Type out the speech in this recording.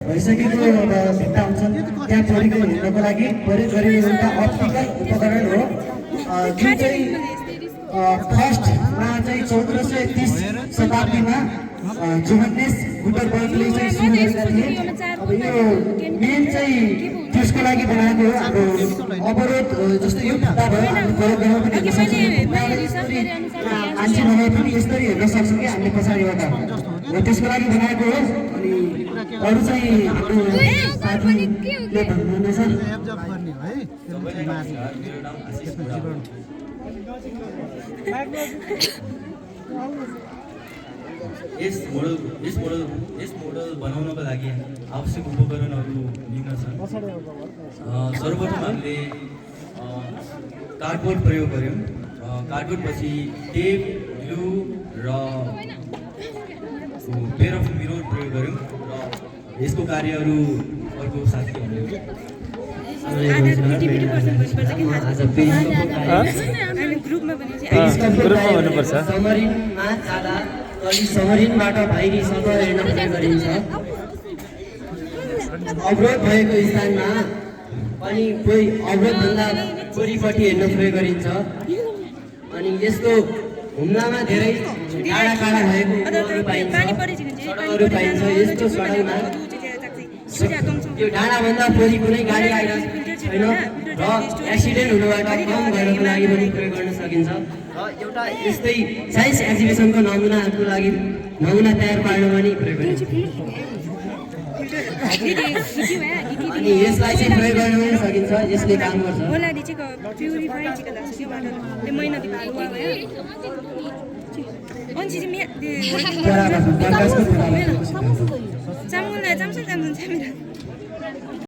भइसकेको भित्ता हुन्छन् त्यहाँ प्रयोग हुनको लागि प्रयोग गरिने एउटा अप्टिकल उपकरण हो जुन चाहिँ फर्स्टमा चाहिँ 1430 शताब्दीमा जोहान्स गुटेनबर्गले चाहिँ सुरु गरेका थिए। अब यो मेन चाहिँ त्यसको लागि बनाएको हो। हाम्रो अवरोध जस्तो यो भित्ता भयो हामीले प्रयोग गर्न पनि हेर्न सक्छौँ, मान्छे नभए पनि यसरी हेर्न सक्छौँ कि हामीले पछाडिबाट हो त्यसको लागि बनाएको हो। अनि अरू चाहिँ हाम्रो साथीले भन्नुहुनेछ यस मोडल बनाउनको लागि आवश्यक उपकरणहरू निम्न छन्। सर्वप्रथम हामीले कार्डबोर्ड प्रयोग गऱ्यौँ। कार्डबोर्ड पछि टेप, ग्लू र पेयर अफ मिरर प्रयोग गऱ्यौँ र यसको कार्यहरू अर्को साथीहरूले सबमरिनबाट बाहिरीसम्म हेर्न प्रयोग गरिन्छ। अवरोध भएको स्थानमा अनि कोही अवरोधभन्दा वरिपट्टि हेर्न प्रयोग गरिन्छ। अनि यसको हुम्लामा धेरै टाढा टाढा भएको सडकहरू पाइन्छ। यस्तो सडकमा त्यो डाँडाभन्दा वरि कुनै गाडी आइरहेको छैन र एक्सिडेन्ट हुनबाट कम गर्नको लागि पनि प्रयोग गर्न सकिन्छ। र एउटा यस्तै साइन्स एक्जिबिसनको नमुनाहरूको लागि नमुना तयार पार्न पनि प्रयोग गरिन्छ। अनि यसलाई चाहिँ प्रयोग गर्न पनि सकिन्छ, यसले काम गर्छ।